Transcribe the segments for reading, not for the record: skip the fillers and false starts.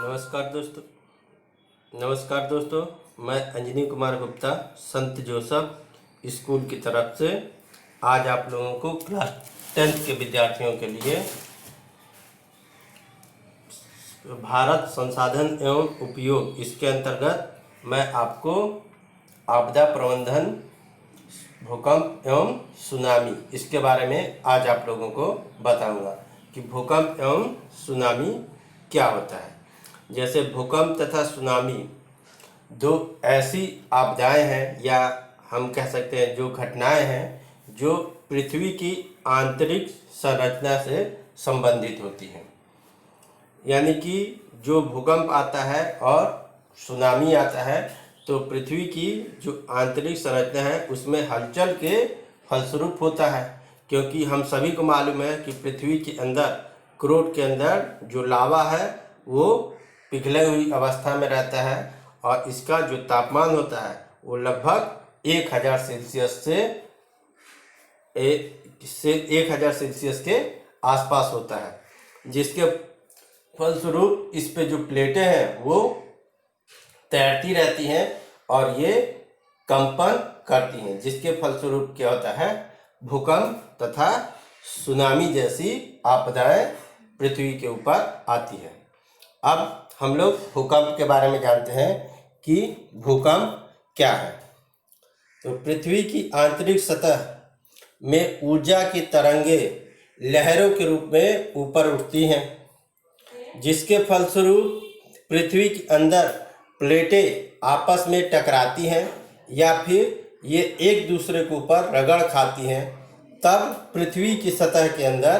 नमस्कार दोस्तों, मैं अंजनी कुमार गुप्ता संत जोसफ स्कूल की तरफ से आज आप लोगों को क्लास 10th के विद्यार्थियों के लिए भारत संसाधन एवं उपयोग इसके अंतर्गत मैं आपको आपदा प्रबंधन, भूकंप एवं सुनामी इसके बारे में आज आप लोगों को बताऊंगा कि भूकंप एवं सुनामी क्या होता है। जैसे भूकंप तथा सुनामी दो ऐसी आपदाएं हैं, या हम कह सकते हैं जो घटनाएं हैं जो पृथ्वी की आंतरिक संरचना से संबंधित होती हैं। यानी कि जो भूकंप आता है और सुनामी आता है तो पृथ्वी की जो आंतरिक संरचना है उसमें हलचल के फलस्वरूप होता है, क्योंकि हम सभी को मालूम है कि पृथ्वी के अंदर, क्रोट के अंदर जो लावा है वो पिघले हुई अवस्था में रहता है और इसका जो तापमान होता है वो लगभग 1000 सेल्सियस से 1000 सेल्सियस के आसपास होता है, जिसके फलस्वरूप इस पे जो प्लेटें हैं वो तैरती रहती हैं और ये कंपन करती हैं, जिसके फलस्वरूप क्या होता है, भूकंप तथा सुनामी जैसी आपदाएं पृथ्वी के ऊपर आती है। अब हम लोग भूकंप के बारे में जानते हैं कि भूकंप क्या है। तो पृथ्वी की आंतरिक सतह में ऊर्जा की तरंगें लहरों के रूप में ऊपर उठती हैं, जिसके फलस्वरूप पृथ्वी के अंदर प्लेटें आपस में टकराती हैं या फिर ये एक दूसरे के ऊपर रगड़ खाती हैं, तब पृथ्वी की सतह के अंदर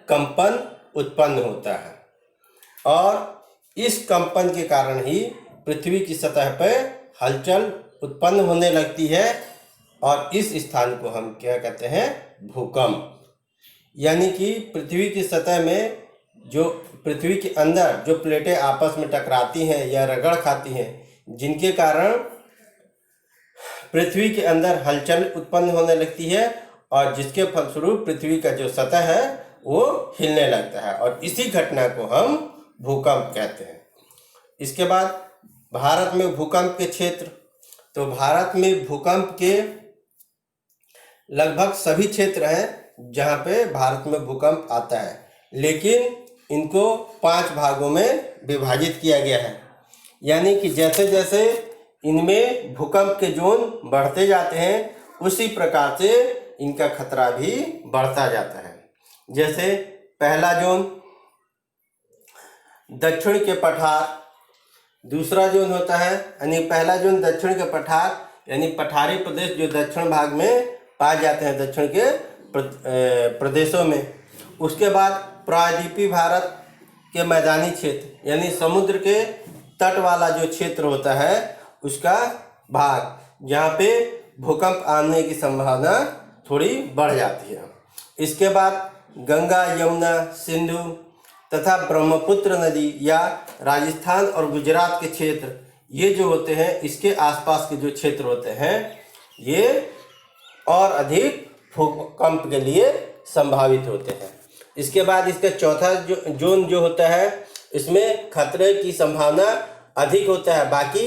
कंपन उत्पन्न होता है और इस कंपन के कारण ही पृथ्वी की सतह पर हलचल उत्पन्न होने लगती है और इस स्थान को हम क्या कहते हैं, भूकंप। यानी कि पृथ्वी की सतह में जो पृथ्वी के अंदर जो प्लेटें आपस में टकराती हैं या रगड़ खाती हैं, जिनके कारण पृथ्वी के अंदर हलचल उत्पन्न होने लगती है और जिसके फलस्वरूप पृथ्वी का जो सतह है वो हिलने लगता है और इसी घटना को हम भूकंप कहते हैं। इसके बाद भारत में भूकंप के क्षेत्र, तो भारत में भूकंप के लगभग सभी क्षेत्र हैं जहां पे भारत में भूकंप आता है, लेकिन इनको 5 भागों में विभाजित किया गया है। यानी कि जैसे जैसे इनमें भूकंप के जोन बढ़ते जाते हैं उसी प्रकार से इनका खतरा भी बढ़ता जाता है। जैसे पहला जोन दक्षिण के पठार, दूसरा जोन होता है, यानी पहला जोन दक्षिण के पठार यानी पठारी प्रदेश जो दक्षिण भाग में पाए जाते हैं, दक्षिण के प्रदेशों में। उसके बाद प्रायद्वीपीय भारत के मैदानी क्षेत्र यानी समुद्र के तट वाला जो क्षेत्र होता है उसका भाग, जहाँ पे भूकंप आने की संभावना थोड़ी बढ़ जाती है। इसके बाद गंगा, यमुना, सिंधु तथा ब्रह्मपुत्र नदी या राजस्थान और गुजरात के क्षेत्र, ये जो होते हैं इसके आसपास के जो क्षेत्र होते हैं ये और अधिक भूकंप के लिए संभावित होते हैं। इसके बाद इसका चौथा जोन जो होता है इसमें खतरे की संभावना अधिक होता है, बाकी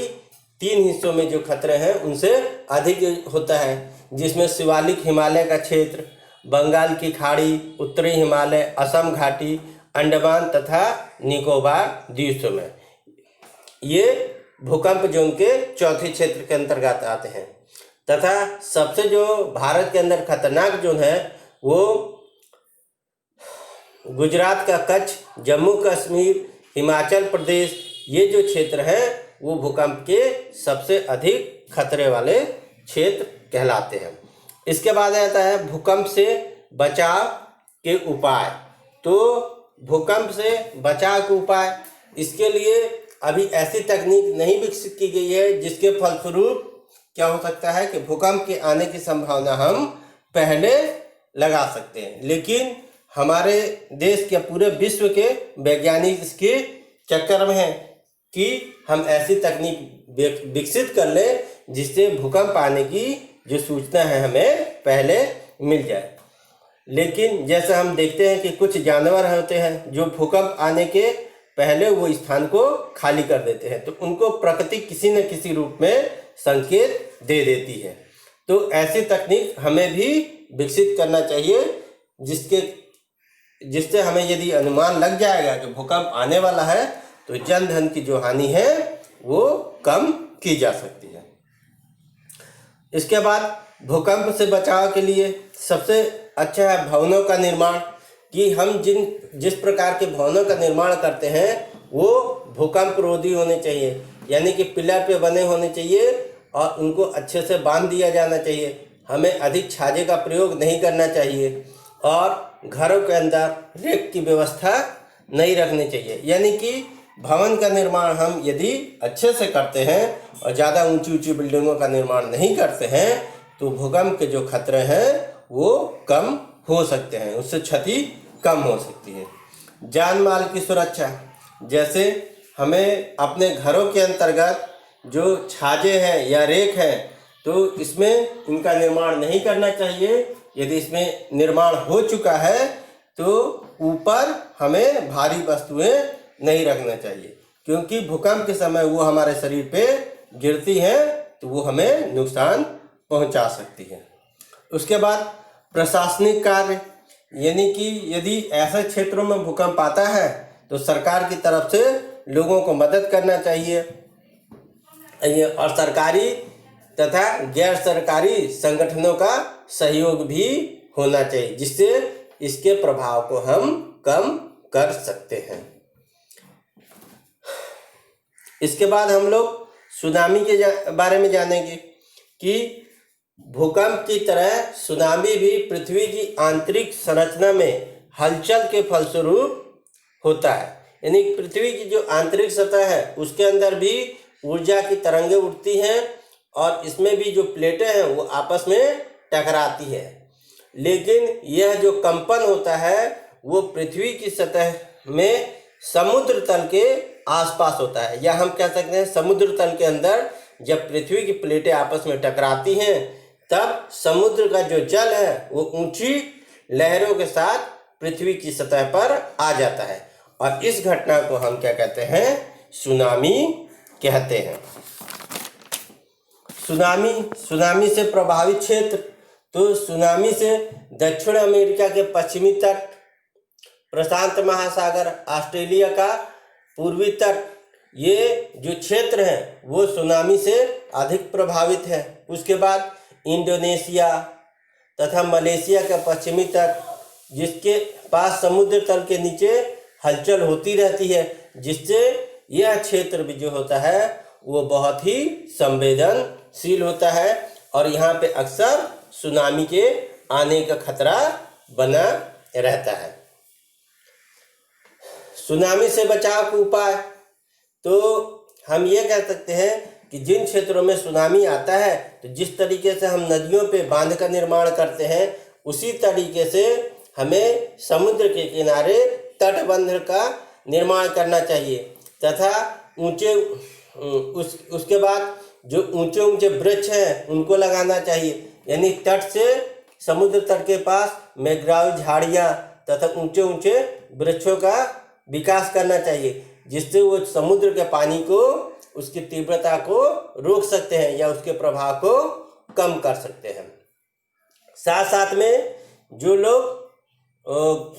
3 हिस्सों में जो खतरे हैं उनसे अधिक होता है, जिसमें शिवालिक हिमालय का क्षेत्र, बंगाल की खाड़ी, उत्तरी हिमालय, असम घाटी, अंडमान तथा निकोबार द्वीप में ये भूकंप जोन के चौथे क्षेत्र के अंतर्गत आते हैं। तथा सबसे जो भारत के अंदर खतरनाक जोन है वो गुजरात का कच्छ, जम्मू कश्मीर, हिमाचल प्रदेश, ये जो क्षेत्र हैं वो भूकंप के सबसे अधिक खतरे वाले क्षेत्र कहलाते हैं। इसके बाद आता है भूकंप से बचाव के उपाय। तो भूकंप से बचाव के उपाय, इसके लिए अभी ऐसी तकनीक नहीं विकसित की गई है जिसके फलस्वरूप क्या हो सकता है कि भूकंप के आने की संभावना हम पहले लगा सकते हैं, लेकिन हमारे देश के पूरे विश्व के वैज्ञानिक इसके चक्कर में हैं कि हम ऐसी तकनीक विकसित कर लें जिससे भूकंप आने की जो सूचना है हमें पहले मिल जाए। लेकिन जैसे हम देखते हैं कि कुछ जानवर होते हैं जो भूकंप आने के पहले वो स्थान को खाली कर देते हैं, तो उनको प्रकृति किसी न किसी रूप में संकेत दे देती है। तो ऐसी तकनीक हमें भी विकसित करना चाहिए, जिससे हमें यदि अनुमान लग जाएगा कि भूकंप आने वाला है तो जन धन की जो हानि है वो कम की जा सकती है। इसके बाद भूकंप से बचाव के लिए सबसे अच्छा है भवनों का निर्माण, कि हम जिस प्रकार के भवनों का निर्माण करते हैं वो भूकंप रोधी होने चाहिए, यानी कि पिलर पे बने होने चाहिए और उनको अच्छे से बांध दिया जाना चाहिए। हमें अधिक छाजे का प्रयोग नहीं करना चाहिए और घरों के अंदर रेक की व्यवस्था नहीं रखनी चाहिए। यानी कि भवन का निर्माण हम यदि अच्छे से करते हैं और ज़्यादा ऊंची ऊंची बिल्डिंगों का निर्माण नहीं करते हैं तो भूकंप के जो खतरे हैं वो कम हो सकते हैं, उससे क्षति कम हो सकती है। जान माल की सुरक्षा, जैसे हमें अपने घरों के अंतर्गत जो छाजे हैं या रेक है तो इसमें इनका निर्माण नहीं करना चाहिए। यदि इसमें निर्माण हो चुका है तो ऊपर हमें भारी वस्तुएं नहीं रखना चाहिए, क्योंकि भूकंप के समय वो हमारे शरीर पे गिरती हैं तो वो हमें नुकसान पहुंचा सकती है। उसके बाद प्रशासनिक कार्य, यानी कि यदि ऐसे क्षेत्रों में भूकंप आता है तो सरकार की तरफ से लोगों को मदद करना चाहिए और सरकारी तथा गैर सरकारी संगठनों का सहयोग भी होना चाहिए, जिससे इसके प्रभाव को हम कम कर सकते हैं। इसके बाद हम लोग सुनामी के बारे में जानेंगे कि भूकंप की तरह सुनामी भी पृथ्वी की आंतरिक संरचना में हलचल के फलस्वरूप होता है। यानी पृथ्वी की जो आंतरिक सतह है उसके अंदर भी ऊर्जा की तरंगें उठती हैं और इसमें भी जो प्लेटें हैं वो आपस में टकराती है। लेकिन यह जो कंपन होता है वो पृथ्वी की सतह में समुद्र तल के आसपास होता है, या हम कह सकते हैं समुद्र तल के अंदर जब पृथ्वी की प्लेटें आपस में टकराती हैं तब समुद्र का जो जल है वो ऊंची लहरों के साथ पृथ्वी की सतह पर आ जाता है और इस घटना को हम क्या कहते हैं, सुनामी कहते हैं। सुनामी से प्रभावित क्षेत्र, तो सुनामी से दक्षिण अमेरिका के पश्चिमी तट, प्रशांत महासागर, ऑस्ट्रेलिया का पूर्वी तट, ये जो क्षेत्र हैं वो सुनामी से अधिक प्रभावित है। उसके बाद इंडोनेशिया तथा मलेशिया का पश्चिमी तट, जिसके पास समुद्र तल के नीचे हलचल होती रहती है, जिससे यह क्षेत्र भी जो होता है वो बहुत ही संवेदनशील होता है और यहाँ पे अक्सर सुनामी के आने का खतरा बना रहता है। सुनामी से बचाव के उपाय, तो हम ये कह सकते हैं कि जिन क्षेत्रों में सुनामी आता है तो जिस तरीके से हम नदियों पे बांध का निर्माण करते हैं उसी तरीके से हमें समुद्र के किनारे तटबंध का निर्माण करना चाहिए तथा उसके बाद जो ऊंचे ऊंचे वृक्ष हैं उनको लगाना चाहिए। यानी तट से समुद्र तट के पास मैंग्रोव झाड़ियाँ तथा ऊंचे ऊंचे वृक्षों का विकास करना चाहिए, जिससे वो समुद्र के पानी को, उसकी तीव्रता को रोक सकते हैं या उसके प्रभाव को कम कर सकते हैं। साथ साथ में जो लोग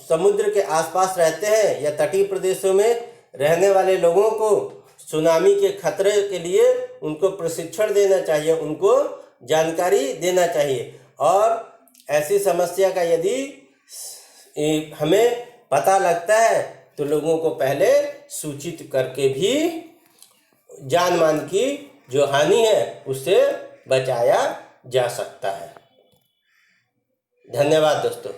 समुद्र के आसपास रहते हैं या तटीय प्रदेशों में रहने वाले लोगों को सुनामी के खतरे के लिए उनको प्रशिक्षण देना चाहिए, उनको जानकारी देना चाहिए और ऐसी समस्या का यदि हमें पता लगता है तो लोगों को पहले सूचित करके भी जान मान की जो हानि है उससे बचाया जा सकता है। धन्यवाद दोस्तों।